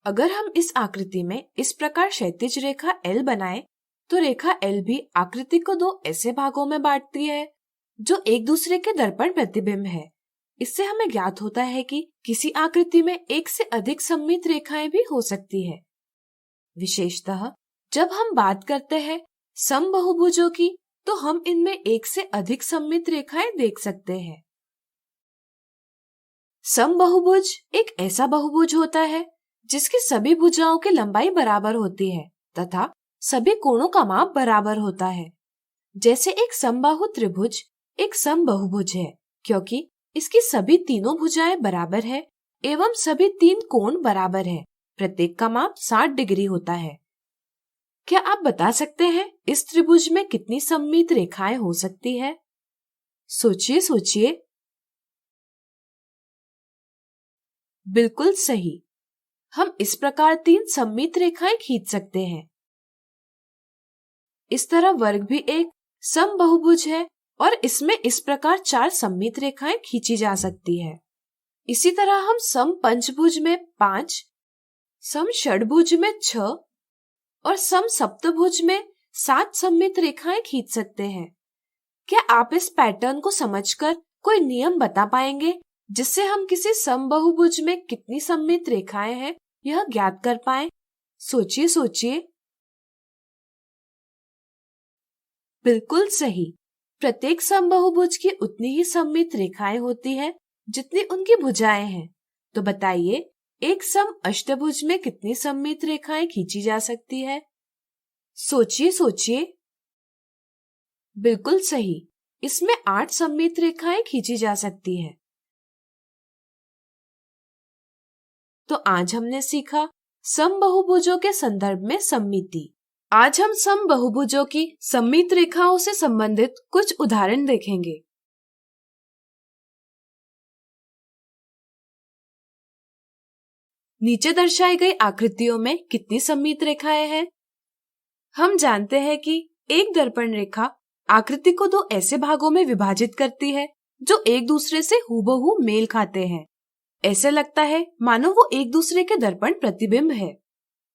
अगर हम इस आकृति में इस प्रकार क्षैतिज रेखा L बनाए, तो रेखा L भी आकृति को दो ऐसे भागों में बांटती है जो एक दूसरे के दर्पण प्रतिबिंब है। इससे हमें ज्ञात होता है कि किसी आकृति में एक से अधिक सममित रेखाएं भी हो सकती है। विशेषतः जब हम बात करते हैं समबहुभुजों की, तो हम इनमें एक से अधिक सममित रेखाएं देख सकते हैं। समबहुभुज एक ऐसा बहुभुज होता है जिसकी सभी भुजाओं की लंबाई बराबर होती है तथा सभी कोणों का माप बराबर होता है। जैसे एक समबाहु त्रिभुज एक समबहुभुज है, क्योंकि इसकी सभी तीनों भुजाएं बराबर है एवं सभी तीन कोण बराबर है। प्रत्येक का माप 60 डिग्री होता है। क्या आप बता सकते हैं इस त्रिभुज में कितनी सममित रेखाएं हो सकती है? सोचिए सोचिए। बिल्कुल सही। हम इस प्रकार 3 सममित रेखाएं खींच सकते हैं। इस तरह वर्ग भी एक समबहुभुज है और इसमें इस प्रकार 4 सममित रेखाएं खींची जा सकती है। इसी तरह हम समपंचभुज में 5, समषड्भुज में 6 और समसप्तभुज में 7 सममित रेखाएं खींच सकते हैं। क्या आप इस पैटर्न को समझकर कोई नियम बता पाएंगे जिससे हम किसी समबहुभुज में कितनी सममित रेखाएं हैं यह ज्ञात कर पाएं? सोचिए सोचिए। बिल्कुल सही। प्रत्येक समबहुभुज की उतनी ही सममित रेखाएं होती हैं जितनी उनकी भुजाएं हैं। तो बताइए, एक सम अष्टभुज में कितनी सममित रेखाएं खींची जा सकती है? सोचिए सोचिए। बिल्कुल सही। इसमें 8 सममित रेखाएं खींची जा सकती हैं। तो आज हमने सीखा समबहुभुजों के संदर्भ में सममिति। आज हम समबहुभुजों की सममित रेखाओं से संबंधित कुछ उदाहरण देखेंगे। नीचे दर्शाई गई आकृतियों में कितनी सममित रेखाएं हैं? हम जानते हैं कि एक दर्पण रेखा आकृति को 2 ऐसे भागों में विभाजित करती है जो एक दूसरे से हूबहू मेल खाते हैं। ऐसे लगता है मानो वो एक दूसरे के दर्पण प्रतिबिंब है।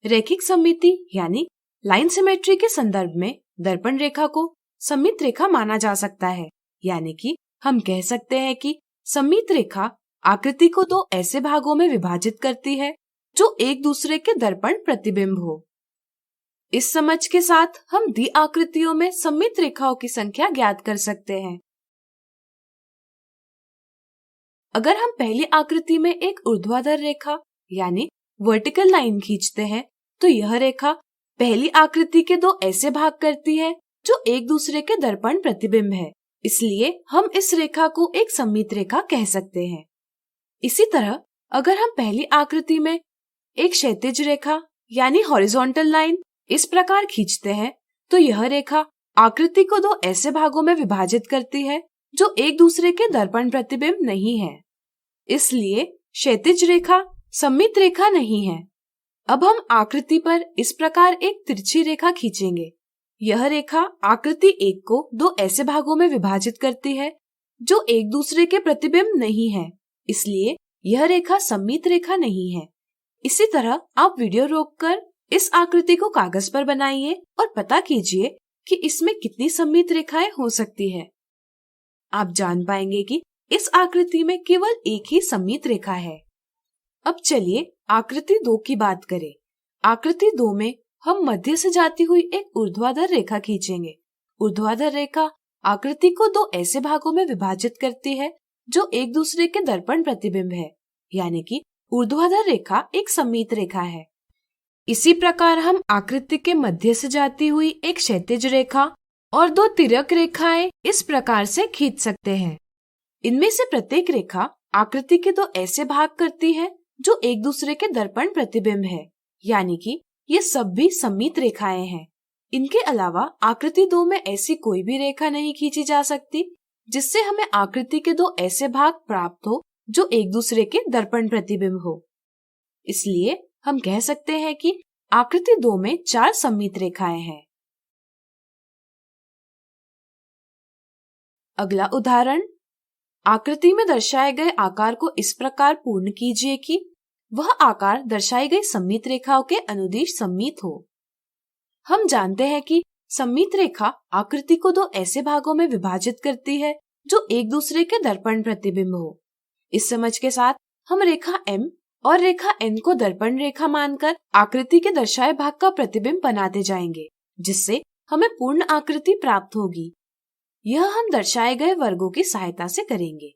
रैखिक सममिति यानी लाइन सिमेट्री के संदर्भ में दर्पण रेखा को सममित रेखा माना जा सकता है। यानी कि हम कह सकते हैं कि सममित रेखा आकृति को 2 ऐसे भागों में विभाजित करती है जो एक दूसरे के दर्पण प्रतिबिंब हो। इस समझ के साथ हम दी आकृतियों में सममित रेखाओं की संख्या ज्ञात कर सकते हैं। अगर हम पहली आकृति में एक ऊर्ध्वाधर रेखा यानी वर्टिकल लाइन खींचते हैं तो यह रेखा पहली आकृति के 2 ऐसे भाग करती है जो एक दूसरे के दर्पण प्रतिबिंब है। इसलिए हम इस रेखा को एक सममित रेखा कह सकते हैं। इसी तरह अगर हम पहली आकृति में एक क्षैतिज रेखा यानी हॉरिजॉन्टल लाइन इस प्रकार खींचते हैं तो यह रेखा आकृति को 2 ऐसे भागों में विभाजित करती है जो एक दूसरे के दर्पण प्रतिबिंब नहीं है। इसलिए क्षैतिज रेखा सममित रेखा नहीं है। अब हम आकृति पर इस प्रकार एक तिरछी रेखा खींचेंगे। यह रेखा आकृति 1 को 2 ऐसे भागों में विभाजित करती है जो एक दूसरे के प्रतिबिंब नहीं है। इसलिए यह रेखा सममित रेखा नहीं है। इसी तरह आप वीडियो रोककर इस आकृति को कागज पर बनाइए और पता कीजिए कि इसमें कितनी सममित रेखाएं हो सकती है। आप जान पाएंगे कि इस आकृति में केवल एक ही सममित रेखा है। अब चलिए आकृति 2 की बात करें। आकृति 2 में हम मध्य से जाती हुई एक ऊर्ध्वाधर रेखा खींचेंगे। ऊर्ध्वाधर रेखा आकृति को 2 ऐसे भागों में विभाजित करती है जो एक दूसरे के दर्पण प्रतिबिंब है। यानी कि ऊर्ध्वाधर रेखा एक सममित रेखा है। इसी प्रकार हम आकृति के मध्य से जाती हुई एक क्षैतिज रेखा और 2 तिर्यक रेखाएं इस प्रकार से खींच सकते हैं। इनमें से प्रत्येक रेखा आकृति के 2 ऐसे भाग करती है जो एक दूसरे के दर्पण प्रतिबिंब है। यानी कि ये सब भी सममित रेखाएं हैं। इनके अलावा आकृति 2 में ऐसी कोई भी रेखा नहीं खींची जा सकती जिससे हमें आकृति के 2 ऐसे भाग प्राप्त हो जो एक दूसरे के दर्पण प्रतिबिंब हो। इसलिए हम कह सकते हैं कि आकृति 2 में 4 सममित रेखाएं हैं। अगला उदाहरण, आकृति में दर्शाए गए आकार को इस प्रकार पूर्ण कीजिए कि वह आकार दर्शाई गई सममित रेखाओं के अनुदिश सममित हो। हम जानते हैं कि सममित रेखा आकृति को 2 ऐसे भागों में विभाजित करती है जो एक दूसरे के दर्पण प्रतिबिंब हो। इस समझ के साथ हम रेखा M और रेखा N को दर्पण रेखा मानकर आकृति के दर्शाए भाग का प्रतिबिंब बनाते जाएंगे, जिससे हमें पूर्ण आकृति प्राप्त होगी। यह हम दर्शाए गए वर्गों की सहायता से करेंगे।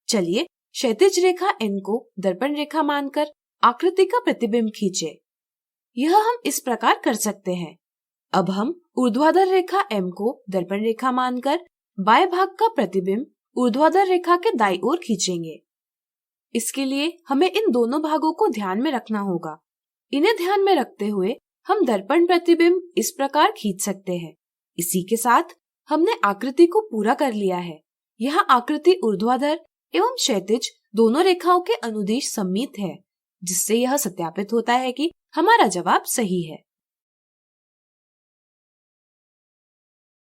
चलिए क्षैतिज रेखा N को दर्पण रेखा मानकर आकृति का प्रतिबिंब खींचे। यह हम इस प्रकार कर सकते हैं। अब हम ऊर्ध्वाधर रेखा M को दर्पण रेखा मानकर बाएं भाग का प्रतिबिंब ऊर्ध्वाधर रेखा के दाईं ओर खींचेंगे। इसके लिए हमें इन दोनों भागों को ध्यान में रखना होगा। इन्हें ध्यान में रखते हुए हम दर्पण प्रतिबिंब इस प्रकार खींच सकते हैं। इसी के साथ हमने आकृति को पूरा कर लिया है। यह आकृति ऊर्ध्वाधर एवं क्षैतिज दोनों रेखाओं के अनुदिश सममित है, जिससे यह सत्यापित होता है कि हमारा जवाब सही है।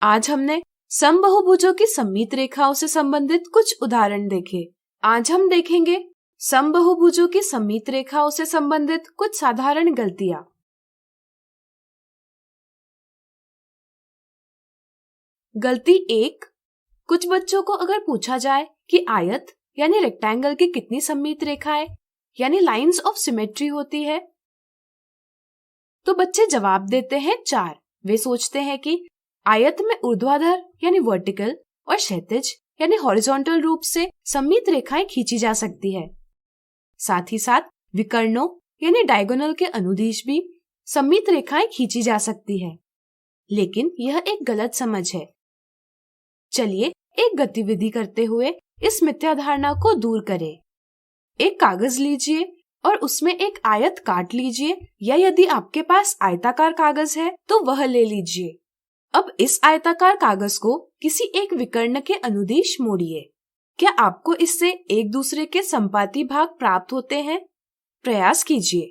आज हमने समबाहुभुजों की सममित रेखाओं से संबंधित कुछ उदाहरण देखे। आज हम देखेंगे समबाहुभुजों की सममित रेखाओं से संबंधित कुछ साधारण गलतियां। गलती 1, कुछ बच्चों को अगर पूछा जाए कि आयत यानी रेक्टेंगल की कितनी सममित रेखाएं यानी लाइंस ऑफ सिमेट्री होती है, तो बच्चे जवाब देते हैं 4। वे सोचते हैं कि आयत में ऊर्ध्वाधर यानी वर्टिकल और क्षैतिज यानी हॉरिजॉन्टल रूप से सममित रेखाएं खींची जा सकती है। साथ ही साथ विकर्णों यानी डायगोनल के अनुदिश भी सममित रेखाएं खींची जा सकती है, लेकिन यह एक गलत समझ है। चलिए एक गतिविधि करते हुए इस मिथ्या धारणा को दूर करें। एक कागज लीजिए और उसमें एक आयत काट लीजिए, या यदि आपके पास आयताकार कागज है तो वह ले लीजिए। अब इस आयताकार कागज को किसी एक विकर्ण के अनुदिश मोड़िए। क्या आपको इससे एक दूसरे के संपाती भाग प्राप्त होते हैं? प्रयास कीजिए।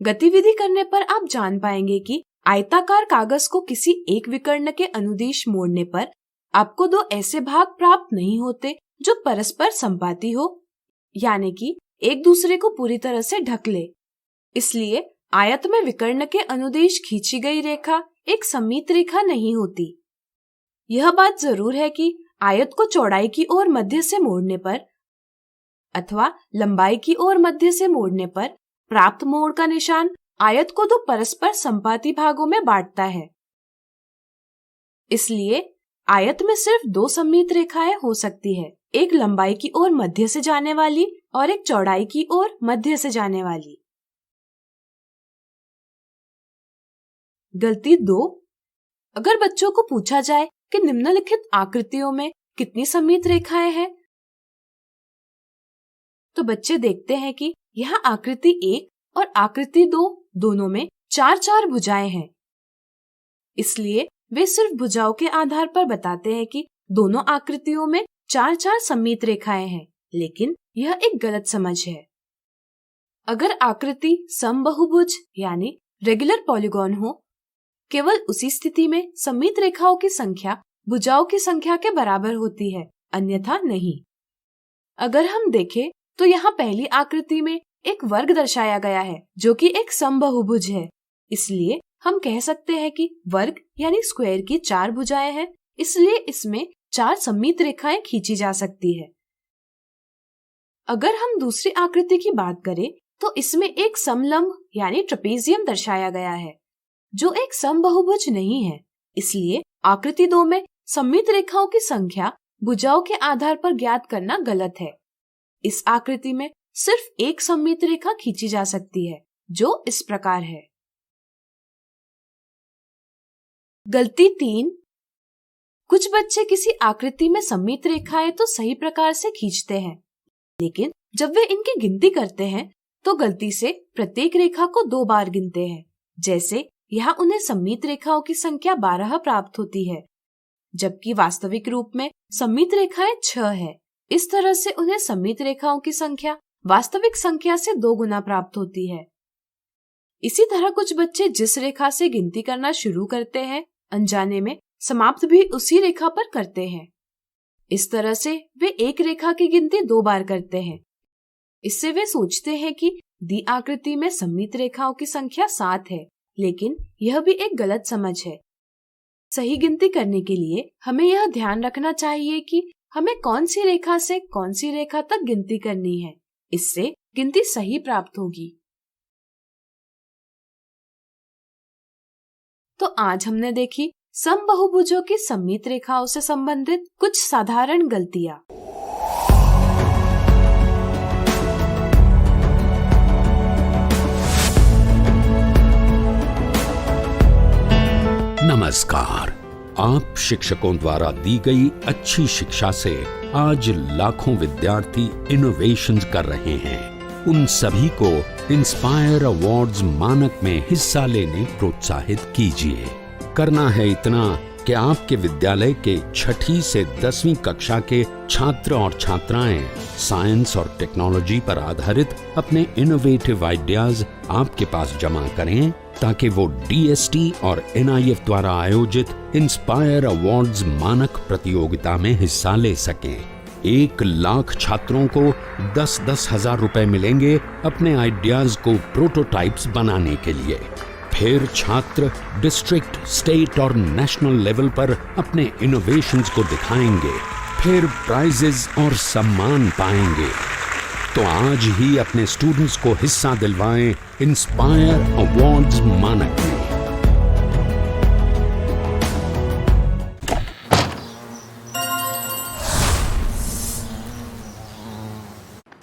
गतिविधि करने पर आप जान पाएंगे कि आयताकार कागज को किसी एक विकर्ण के अनुदिश मोड़ने पर आपको दो ऐसे भाग प्राप्त नहीं होते जो परस्पर संपाती हो, यानी कि एक दूसरे को पूरी तरह से ढक ले। इसलिए आयत में विकर्ण के अनुदिश खींची गई रेखा एक सममित रेखा नहीं होती। यह बात जरूर है कि आयत को चौड़ाई की ओर मध्य से मोड़ने पर अथवा लंबाई की ओर मध्य से मोड़ने पर प्राप्त मोड़ का निशान आयत को दो परस्पर संपाती भागों में बांटता है। इसलिए आयत में सिर्फ दो सममित रेखाएं हो सकती है, एक लंबाई की ओर मध्य से जाने वाली और एक चौड़ाई की ओर मध्य से जाने वाली। गलती 2, अगर बच्चों को पूछा जाए कि निम्नलिखित आकृतियों में कितनी सममित रेखाएं हैं, तो बच्चे देखते हैं कि यहाँ आकृति 1 और आकृति 2 दोनों में 4-4 भुजाएं हैं। इसलिए वे सिर्फ भुजाओं के आधार पर बताते हैं कि दोनों आकृतियों में 4-4 सममित रेखाएं हैं, लेकिन यह एक गलत समझ है। अगर आकृति समबाहुभुज यानी रेगुलर पॉलीगॉन हो, केवल उसी स्थिति में सममित रेखाओं की संख्या भुजाओं की संख्या के बराबर होती है, अन्यथा नहीं। अगर हम देखें तो यहाँ पहली आकृति में एक वर्ग दर्शाया गया है जो कि एक समबाहुभुज है, इसलिए हम कह सकते हैं कि वर्ग यानी स्क्वायर की 4 भुजाएं हैं, इसलिए इसमें 4 सममित रेखाएं खींची जा सकती है। अगर हम दूसरी आकृति की बात करें तो इसमें एक समलंब यानी ट्रेपेजियम दर्शाया गया है, जो एक समबाहुभुज नहीं है। इसलिए आकृति 2 में सममित रेखाओं की संख्या भुजाओं के आधार पर ज्ञात करना गलत है। इस आकृति में सिर्फ एक सममित रेखा खींची जा सकती है, जो इस प्रकार है। गलती 3, कुछ बच्चे किसी आकृति में सममित रेखाएं तो सही प्रकार से खींचते हैं, लेकिन जब वे इनकी गिनती करते हैं तो गलती से प्रत्येक रेखा को 2 बार गिनते हैं। जैसे यहाँ उन्हें सममित रेखाओं की संख्या 12 प्राप्त होती है, जबकि वास्तविक रूप में सममित रेखाएं 6 है। इस तरह से उन्हें सममित रेखाओं की संख्या वास्तविक संख्या से 2 गुना प्राप्त होती है। इसी तरह कुछ बच्चे जिस रेखा से गिनती करना शुरू करते हैं, अनजाने में समाप्त भी उसी रेखा पर करते हैं। इस तरह से वे एक रेखा की गिनती 2 बार करते हैं। इससे वे सोचते हैं कि दी आकृति में सममित रेखाओं की संख्या 7 है, लेकिन यह भी एक गलत समझ है। सही गिनती करने के लिए हमें यह ध्यान रखना चाहिए कि हमें कौन सी रेखा से कौन सी रेखा तक गिनती करनी है, इससे गिनती सही प्राप्त होगी। तो आज हमने देखी समबाहुभुजों की सममित रेखाओं से संबंधित कुछ साधारण गलतियां। नमस्कार। आप शिक्षकों द्वारा दी गई अच्छी शिक्षा से आज लाखों विद्यार्थी इनोवेशन कर रहे हैं। उन सभी को इंस्पायर अवार्ड्स मानक में हिस्सा लेने प्रोत्साहित कीजिए। करना है इतना कि आपके विद्यालय के 6ठी से 10वीं कक्षा के छात्र और छात्राएं साइंस और टेक्नोलॉजी पर आधारित अपने इनोवेटिव आइडियाज आपके पास जमा करें, ताकि वो DST और NIF द्वारा आयोजित इंस्पायर अवार्ड्स मानक प्रतियोगिता में हिस्सा ले सकें। 1 लाख छात्रों को 10-10 हजार रुपए मिलेंगे अपने आइडियाज को प्रोटोटाइप्स बनाने के लिए। फिर छात्र डिस्ट्रिक्ट, स्टेट और नेशनल लेवल पर अपने इनोवेशंस को दिखाएंगे, फिर प्राइजेस और सम्मान पाएंगे। तो आज ही अपने स्टूडेंट्स को हिस्सा दिलवाएं इंस्पायर अवार्ड्स मानक में।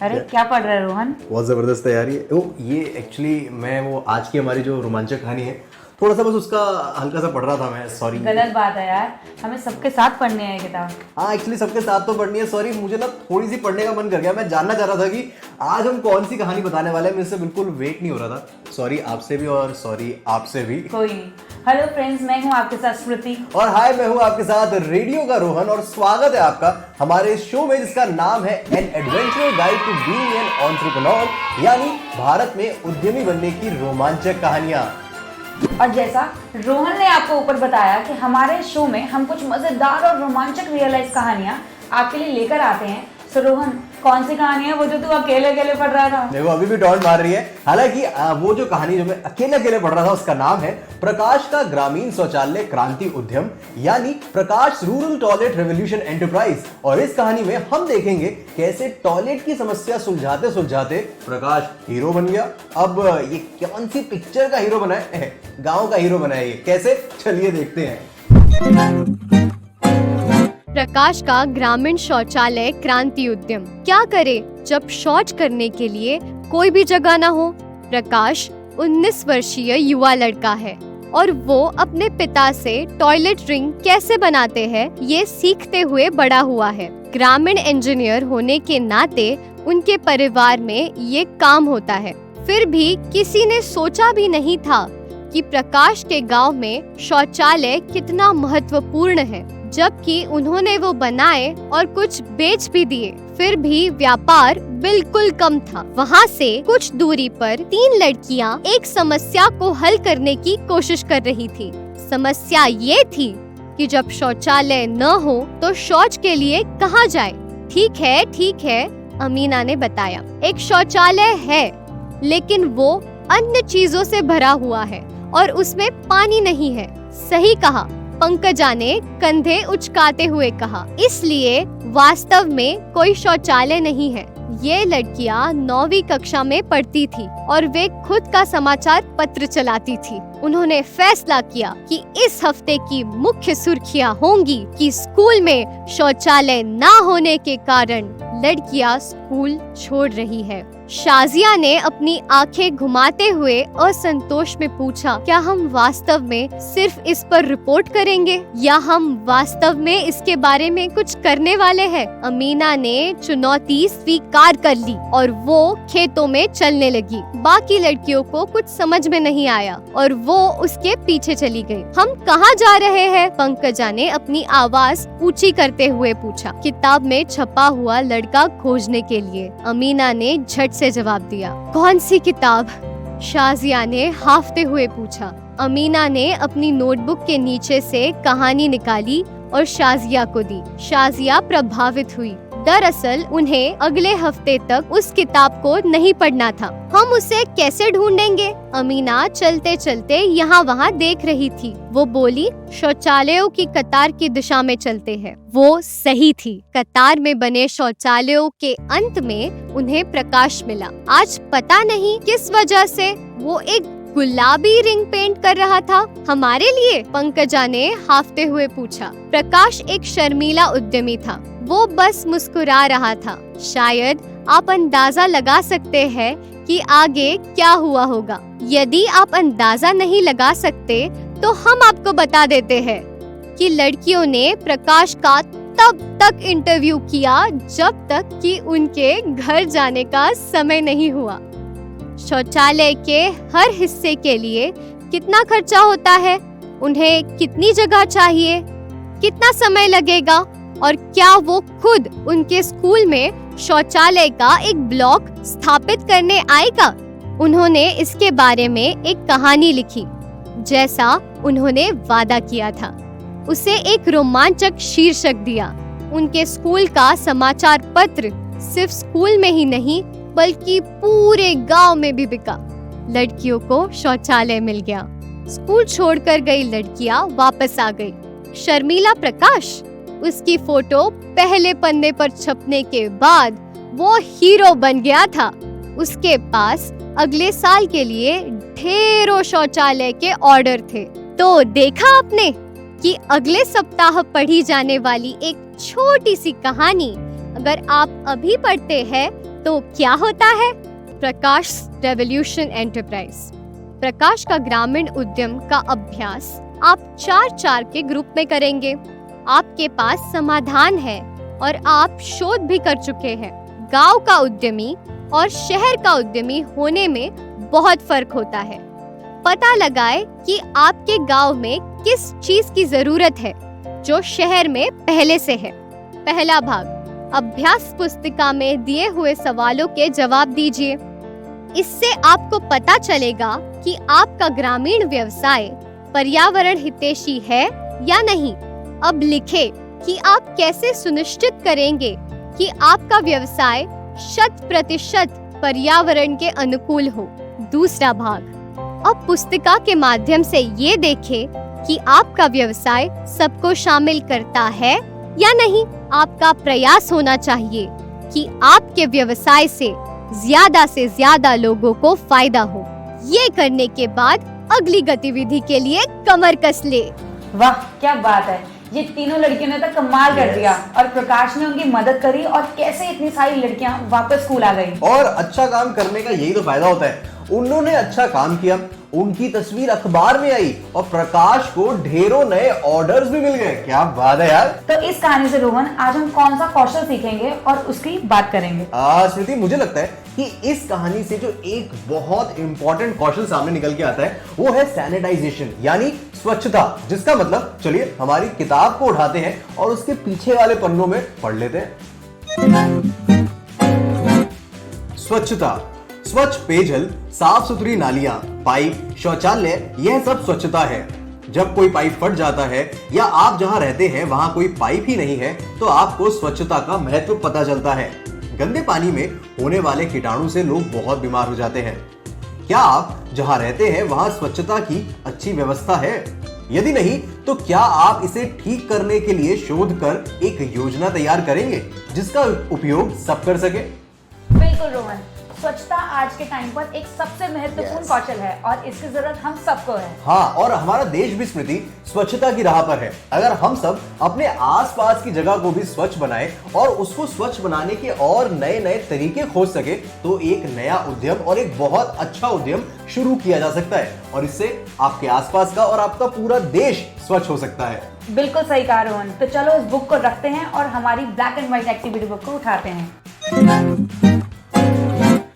अरे क्या पढ़ रहा है रोहन? बहुत ज़बरदस्त तैयारी है। ये एक्चुअली मैं वो आज की हमारी जो रोमांचक कहानी है, थोड़ा सा बस उसका हल्का सा पढ़ रहा था मैं। सॉरी, गलत बात है यार, हमें सबके साथ पढ़नी है किताब। हाँ एक्चुअली सबके साथ तो पढ़नी है। सॉरी, मुझे ना थोड़ी सी पढ़ने का मन कर गया। मैं जानना चाह रहा था कि आज हम कौन सी कहानी बताने वाले हैं। मेरे से बिल्कुल वेट नहीं हो रहा था। सॉरी आपसे भी और सॉरी आपसे भी। कोई नहीं। हेलो फ्रेंड्स, मैं हूँ आपके साथ स्मृति। और हाय, मैं हूँ आपके साथ रेडियो का रोहन। और स्वागत है आपका हमारे शो में, जिसका नाम है an adventurous guide to being an entrepreneur, यानी भारत में उद्यमी बनने की रोमांचक कहानियां। और जैसा रोहन ने आपको ऊपर बताया कि हमारे शो में हम कुछ मजेदार और रोमांचक रियल लाइफ कहानियां आपके लिए लेकर आते हैं। तो रोहन, कौन सी कहानी है वो जो तू अकेले अकेले पढ़ रहा था? देखो अभी भी टॉन्ट मार रही है। हालांकि वो जो कहानी जो मैं अकेले अकेले पढ़ रहा था, उसका नाम है प्रकाश का ग्रामीण शौचालय क्रांति उद्यम, यानी प्रकाश रूरल टॉयलेट रेवोल्यूशन एंटरप्राइज। और इस कहानी में हम देखेंगे कैसे टॉयलेट की समस्या सुलझाते सुलझाते प्रकाश हीरो बन गया। अब ये कौन सी पिक्चर का हीरो बना है? गांव का हीरो बना है। ये कैसे, चलिए देखते हैं। प्रकाश का ग्रामीण शौचालय क्रांति उद्यम। क्या करे जब शौच करने के लिए कोई भी जगह न हो? प्रकाश 19 वर्षीय युवा लड़का है और वो अपने पिता से टॉयलेट रिंग कैसे बनाते हैं ये सीखते हुए बड़ा हुआ है। ग्रामीण इंजीनियर होने के नाते उनके परिवार में ये काम होता है। फिर भी किसी ने सोचा भी नहीं था कि प्रकाश के गांव में शौचालय कितना महत्वपूर्ण है, जबकि उन्होंने वो बनाए और कुछ बेच भी दिए। फिर भी व्यापार बिल्कुल कम था। वहाँ से कुछ दूरी पर 3 लड़कियाँ एक समस्या को हल करने की कोशिश कर रही थी। समस्या ये थी कि जब शौचालय न हो तो शौच के लिए कहाँ जाए। ठीक है, अमीना ने बताया। एक शौचालय है, लेकिन वो अन्य चीजों से भरा हुआ है और उसमें पानी नहीं है। सही कहा, पंकजा ने कंधे उचकाते हुए कहा। इसलिए वास्तव में कोई शौचालय नहीं है। ये लड़कियां 9वीं कक्षा में पढ़ती थी और वे खुद का समाचार पत्र चलाती थी। उन्होंने फैसला किया कि इस हफ्ते की मुख्य सुर्खियां होंगी कि स्कूल में शौचालय ना होने के कारण लड़कियां स्कूल छोड़ रही है। शाजिया ने अपनी आंखें घुमाते हुए असंतोष में पूछा, क्या हम वास्तव में सिर्फ इस पर रिपोर्ट करेंगे या हम वास्तव में इसके बारे में कुछ करने वाले हैं? अमीना ने चुनौती स्वीकार कर ली और वो खेतों में चलने लगी। बाकी लड़कियों को कुछ समझ में नहीं आया और वो उसके पीछे चली गई। हम कहाँ जा रहे हैं? पंकजा ने अपनी आवाज ऊंची करते हुए पूछा। किताब में छपा हुआ लड़का खोजने के लिए, अमीना ने झट से जवाब दिया। कौन सी किताब? शाजिया ने हाफते हुए पूछा। अमीना ने अपनी नोटबुक के नीचे से कहानी निकाली और शाजिया को दी। शाजिया प्रभावित हुई। दरअसल उन्हें अगले हफ्ते तक उस किताब को नहीं पढ़ना था। हम उसे कैसे ढूंढेंगे? अमीना चलते चलते यहाँ वहाँ देख रही थी। वो बोली, शौचालयों की कतार की दिशा में चलते हैं। वो सही थी। कतार में बने शौचालयों के अंत में उन्हें प्रकाश मिला। आज पता नहीं किस वजह से वो एक गुलाबी रिंग पेंट कर रहा था। हमारे लिए? पंकजा ने हाफते हुए पूछा। प्रकाश एक शर्मीला उद्यमी था। वो बस मुस्कुरा रहा था। शायद आप अंदाजा लगा सकते हैं कि आगे क्या हुआ होगा। यदि आप अंदाजा नहीं लगा सकते तो हम आपको बता देते हैं कि लड़कियों ने प्रकाश का तब तक इंटरव्यू किया जब तक कि उनके घर जाने का समय नहीं हुआ। शौचालय के हर हिस्से के लिए कितना खर्चा होता है, उन्हें कितनी जगह चाहिए, कितना समय लगेगा और क्या वो खुद उनके स्कूल में शौचालय का एक ब्लॉक स्थापित करने आएगा। उन्होंने इसके बारे में एक कहानी लिखी, जैसा उन्होंने वादा किया था। उसे एक रोमांचक शीर्षक दिया। उनके स्कूल का समाचार पत्र सिर्फ स्कूल में ही नहीं बल्कि पूरे गांव में भी बिका। लड़कियों को शौचालय मिल गया। स्कूल छोड़कर गई लड़कियां वापस आ गई। शर्मिला प्रकाश, उसकी फोटो पहले पन्ने पर छपने के बाद वो हीरो बन गया था। उसके पास अगले साल के लिए ढेरों शौचालय के ऑर्डर थे। तो देखा आपने कि अगले सप्ताह पढ़ी जाने वाली एक छोटी सी कहानी अगर आप अभी पढ़ते हैं तो क्या होता है। प्रकाश रेवोल्यूशन एंटरप्राइज, प्रकाश का ग्रामीण उद्यम का अभ्यास आप 4-4 के ग्रुप में करेंगे। आपके पास समाधान है और आप शोध भी कर चुके हैं। गांव का उद्यमी और शहर का उद्यमी होने में बहुत फर्क होता है। पता लगाए कि आपके गांव में किस चीज की जरूरत है जो शहर में पहले से है। पहला भाग, अभ्यास पुस्तिका में दिए हुए सवालों के जवाब दीजिए। इससे आपको पता चलेगा कि आपका ग्रामीण व्यवसाय पर्यावरण हितैषी है या नहीं। अब लिखें कि आप कैसे सुनिश्चित करेंगे कि आपका व्यवसाय 100% पर्यावरण के अनुकूल हो। दूसरा भाग, अब पुस्तिका के माध्यम से ये देखें कि आपका व्यवसाय सबको शामिल करता है या नहीं। आपका प्रयास होना चाहिए कि आपके व्यवसाय से ज्यादा लोगों को फायदा हो। ये करने के बाद अगली गतिविधि के लिए कमर कस ले। वाह क्या बात है, ये तीनों लड़कियों ने तो कमाल कर दिया और प्रकाश ने उनकी मदद करी और कैसे इतनी सारी लड़कियां वापस स्कूल आ गई। और अच्छा काम करने का यही तो फायदा होता है। उन्होंने अच्छा काम किया, उनकी तस्वीर अखबार में आई और प्रकाश को ढेरों नए ऑर्डर्स भी मिल गए। क्या बात है यार। तो इस कहानी से रोहन आज हम कौन सा कौशल सीखेंगे और उसकी बात करेंगे। स्मृति, मुझे लगता है कि इस कहानी से जो एक बहुत इंपॉर्टेंट कौशल सामने निकल के आता है वो है सैनिटाइजेशन, यानी स्वच्छता। जिसका मतलब चलिए हमारी किताब को उठाते हैं और उसके पीछे वाले पन्नों में पढ़ लेते हैं। स्वच्छता, स्वच्छ पेयजल, साफ सुथरी नालियां, पाइप, शौचालय, यह सब स्वच्छता है। जब कोई पाइप फट जाता है या आप जहां रहते हैं वहां कोई पाइप ही नहीं है तो आपको स्वच्छता का महत्व पता चलता है। गंदे पानी में होने वाले कीटाणु से लोग बहुत बीमार हो जाते हैं। क्या आप जहां रहते हैं वहां स्वच्छता की अच्छी व्यवस्था है? यदि नहीं तो क्या आप इसे ठीक करने के लिए शोध कर एक योजना तैयार करेंगे जिसका उपयोग सब कर सके? बिल्कुल रोहन, स्वच्छता आज के टाइम पर एक सबसे महत्वपूर्ण कौशल है और इसकी जरूरत हम सबको है। हाँ, और हमारा देश भी स्मृति स्वच्छता की राह पर है। अगर हम सब अपने आसपास की जगह को भी स्वच्छ बनाएं और उसको स्वच्छ बनाने के और नए नए तरीके खोज सके तो एक नया उद्यम और एक बहुत अच्छा उद्यम शुरू किया जा सकता है और इससे आपके आसपास का और आपका पूरा देश स्वच्छ हो सकता है। बिल्कुल सही कहा रोहन। तो चलो इस बुक को रखते हैं और हमारी black and white activity book को उठाते हैं।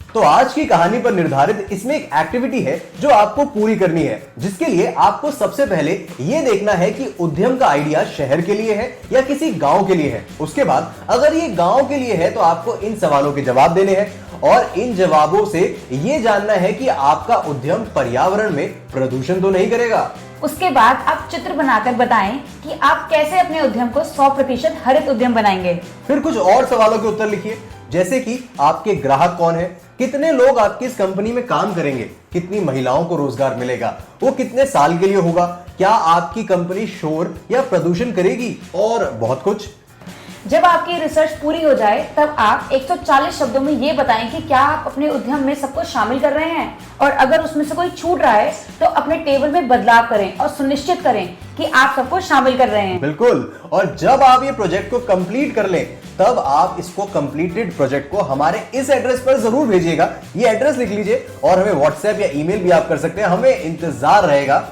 तो आज की कहानी पर निर्धारित इसमें एक एक्टिविटी है जो आपको पूरी करनी है, जिसके लिए आपको सबसे पहले यह देखना है कि उद्यम का आइडिया शहर के लिए है या किसी गांव के लिए है। उसके बाद अगर ये गांव के लिए है तो आपको इन सवालों के जवाब देने हैं और इन जवाबों से यह जानना है कि आपका उद्यम पर्यावरण में प्रदूषण तो नहीं करेगा। उसके बाद आप चित्र बनाकर बताएं कि आप कैसे अपने उद्यम को 100% हरित उद्यम बनाएंगे। फिर कुछ और सवालों के उत्तर लिखिए, जैसे कि आपके ग्राहक कौन है, कितने लोग आपकी इस कंपनी में काम करेंगे, कितनी महिलाओं को रोजगार मिलेगा, वो कितने साल के लिए होगा, क्या आपकी कंपनी शोर या प्रदूषण करेगी और बहुत कुछ। जब आपकी रिसर्च पूरी हो जाए तब आप 140 शब्दों में ये बताएं कि क्या आप अपने उद्यम में सबको शामिल कर रहे हैं और अगर उसमें से कोई छूट रहा है तो अपने टेबल में बदलाव करें और सुनिश्चित करें कि आप सबको शामिल कर रहे हैं। बिल्कुल, और जब आप ये प्रोजेक्ट को कंप्लीट कर लें तब आप इसको कंप्लीटेड प्रोजेक्ट को हमारे इस एड्रेस पर जरूर भेजिएगा। ये एड्रेस लिख लीजिए और हमें व्हाट्सएप या ईमेल भी आप कर सकते हैं, हमें इंतजार रहेगा।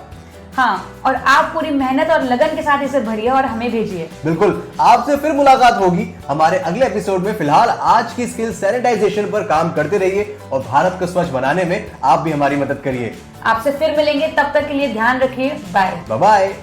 हाँ, और आप पूरी मेहनत और लगन के साथ इसे भरिए और हमें भेजिए। बिल्कुल, आपसे फिर मुलाकात होगी हमारे अगले एपिसोड में। फिलहाल आज की स्किल सैनिटाइजेशन पर काम करते रहिए और भारत को स्वच्छ बनाने में आप भी हमारी मदद करिए। आपसे फिर मिलेंगे, तब तक के लिए ध्यान रखिए। Bye bye.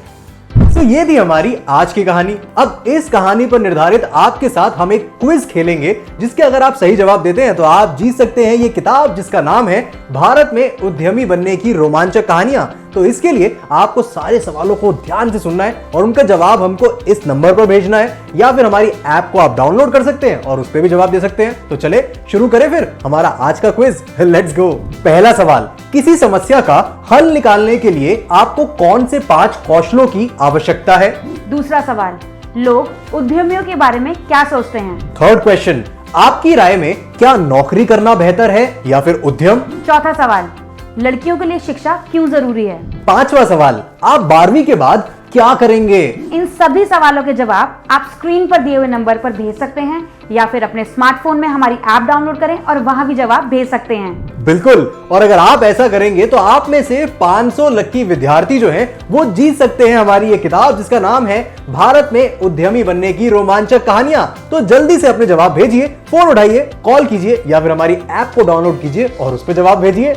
तो ये थी हमारी आज की कहानी। अब इस कहानी पर निर्धारित आपके साथ हम एक क्विज खेलेंगे, जिसके अगर आप सही जवाब देते हैं तो आप जीत सकते हैं ये किताब, जिसका नाम है भारत में उद्यमी बनने की रोमांचक कहानियां। तो इसके लिए आपको सारे सवालों को ध्यान से सुनना है और उनका जवाब हमको इस नंबर पर भेजना है, या फिर हमारी ऐप को आप डाउनलोड कर सकते हैं और उस पर भी जवाब दे सकते हैं। तो चले शुरू करें फिर हमारा आज का क्विज। Let's go. पहला सवाल, किसी समस्या का हल निकालने के लिए आपको कौन से 5 कौशलों की आवश्यकता है? दूसरा सवाल, लोग उद्यमियों के बारे में क्या सोचते हैं? थर्ड क्वेश्चन, आपकी राय में क्या नौकरी करना बेहतर है या फिर उद्यम? चौथा सवाल, लड़कियों के लिए शिक्षा क्यों जरूरी है? पांचवा सवाल, आप 12वीं के बाद क्या करेंगे? इन सभी सवालों के जवाब आप स्क्रीन पर दिए हुए नंबर पर भेज सकते हैं, या फिर अपने स्मार्टफोन में हमारी ऐप डाउनलोड करें और वहां भी जवाब भेज सकते हैं। बिल्कुल, और अगर आप ऐसा करेंगे तो आप में से 500 लकी विद्यार्थी जो हैं वो जीत सकते हैं हमारी ये किताब, जिसका नाम है भारत में उद्यमी बनने की रोमांचक कहानियां। तो जल्दी से अपने जवाब भेजिए, फोन उठाइए, कॉल कीजिए या फिर हमारी ऐप को डाउनलोड कीजिए और उस पर जवाब भेजिए।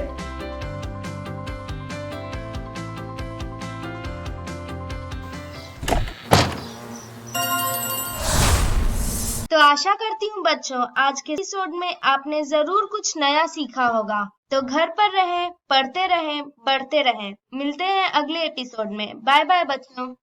तो आशा करती हूँ बच्चों आज के एपिसोड में आपने जरूर कुछ नया सीखा होगा। तो घर पर रहें, पढ़ते रहें, बढ़ते रहें। मिलते हैं अगले एपिसोड में। बाय बाय बच्चों।